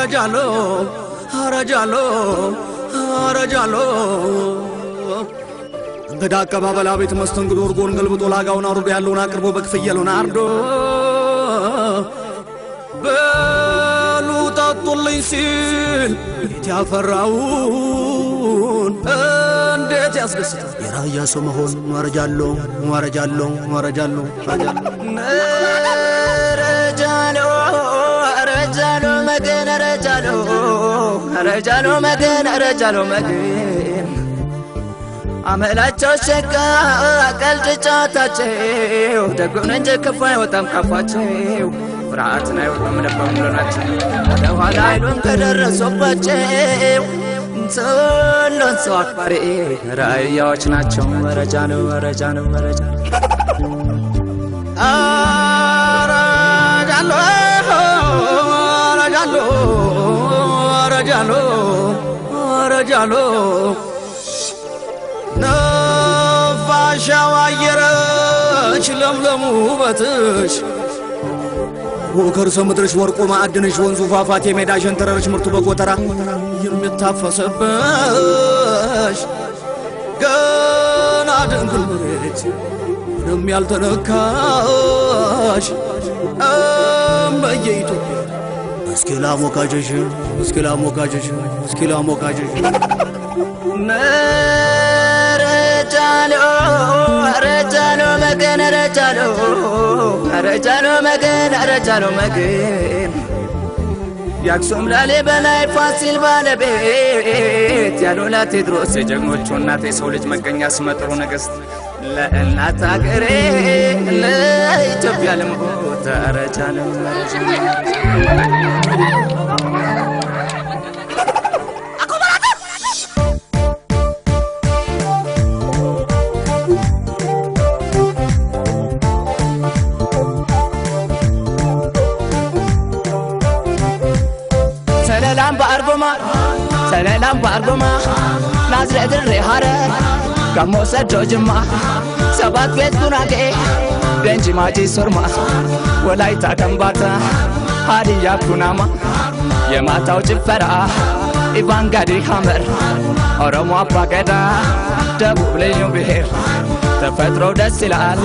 arajalo arajalo arajalo እንግዳ አቀባበል አቤት መስተንግዶ ወርጎን ገልብጦ ላጋውን አውርዶ ያለውን አቅርቦ በክፍየሉን አርዶ በሉጣጡልኝ ሲል ያፈራውን እንዴት ያስደስታል የራያ ሰው መሆን ወረጃሎ ወረጃሎ ወረጃሎ ረጃሎ ረጃሎ መገን ረጃሎ ረጃሎ መገን ረጃሎ መገን አመላቸው ሸካ ቀልጫታቸው ደጉን እንጂ ከፋ አይወጣም ካፋቸው ፍርሃትን አይወጣም ለባሙላቸው ለኋላ አይሉም ከደረሱባቸው ሶሎን ሰው አክባሪ ራያዎች ናቸው ወረጃሎ ወረጃሎ ወረጃሎ አራጃሎ አራጃሎ አራጃሎ አራጃሎ ነፋሻው አየረች ለምለሙ ውበትሽ ወከርሰ ምድርሽ ወርቆ ማዕድንሽ ወንዙ ፏፏቴ ሜዳ ሸንተረርሽ ምርቱ በጎተራ የምታፈሰብሽ ገና ድንግል መሬት ምንም ያልተነካሽ በየኢትዮጵያ እስኪላ ሞካጀሽ እስኪላ ሞካጀሽ እስኪላ ሞካጀሽ رجالو رجالو مكان رجالو رجالو مكان رجالو مكان ያክሱም ላሊበላ ፋሲል ባለቤት ያሉላ ቴድሮስ ጀግኖቹ እናት የሰው ልጅ መገኛ ስመጥሩ ነገስት ለእናት አገሬ ለኢትዮጵያ ለሞት ረጃሎ سلام بارغما نازرة الرهارة كموسى جوجما سبات بيت كناكي بنجي ماجي سرما ولايتا كمباتا هاري يا كناما يماتاو جفرا إيفان غادي خامر أورمو أبا كدا دبو بليو بهير تفترو دسلال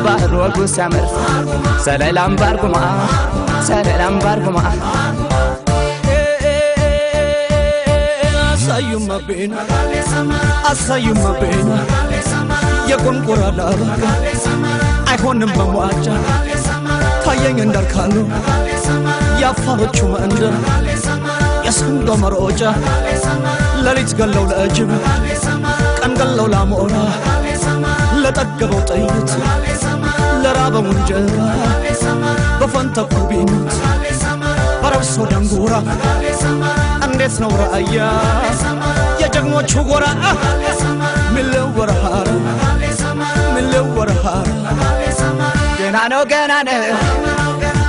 بحر وقو سامر سلام بارغما asayuma bena yakon korala አይሆንም መዋጫ ታየኝ እንዳልካሉ ያፋሮቹ መንደር የስንዶ መሮጫ ለሊት ገለው ለእጅብ ቀን ገለው ላሞራ ለጠገበው ጥይት ለራበው እንጀራ በፈንተኩ ቢኑት በረብሶ ደንጉራ እንዴት ነው ራያ የጀግኖቹ ጎራ ምለው ወረሃራ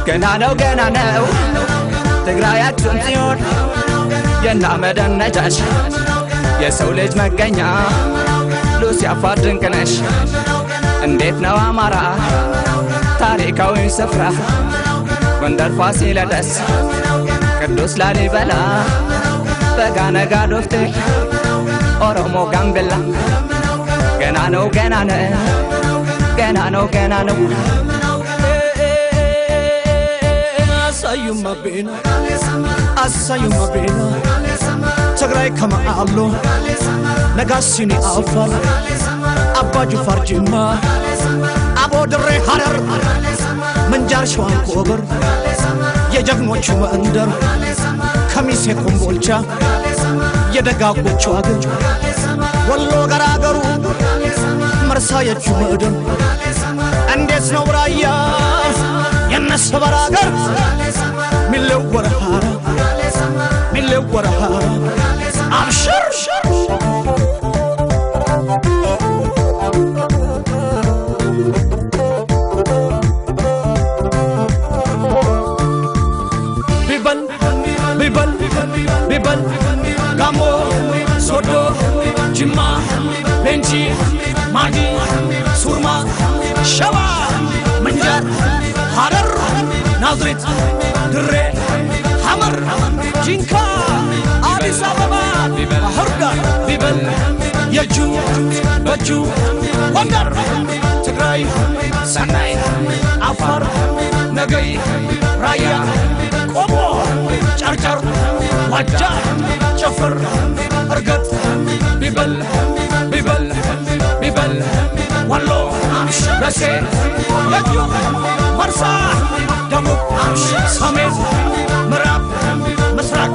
ገና ነው ትግራያችን ጽዮን የና መደነጃሽ የሰው ልጅ መገኛ ሉሲያ ፋድንቅነሽ እንዴት ነው አማራ ታሪካዊ ስፍራ ጎንደር ፋሲለደስ ቅዱስ ላሊበላ በጋነጋ ዶፍቴ ኦሮሞ ጋምቤላ ገና ነው asayuma bena ትግራይ ከማአሎ ነጋሲኒ አፋር አባጁ ፈርጅማ አቦ ድሬ ሐረር ምንጃር ሸዋን ኮበር የጀግኖቹ መንደር ከሚሴ ኮምቦልቻ የደጋጎቹ አገር ወሎ ገራገሩ መርሳ የጁ መደም እንዴት ነው ራያ የነሰበር አገር ሚለው ወረሃራ አብሽር ቢበል ጋሞ ሶዶ ጅማ ቤንቺ ማዲ ሱርማ ሸዋ ምንጃር ሐረር ናዝሬት ድሬ ሐመር ጂንካ አዲስ አበባ ባህር ዳር ቢበል የጁ በጁ ጎንደር ትግራይ ሰናይ አፋር ነገይ ራያ ቆቦ ጨርጨር ዋጃ ጨፈር እርገጥ ቢበል ቢበል ቢበል ወሎ ደሴ የጁ መርሳ ደቡብ ሰሜን ምዕራብ ምስራቅ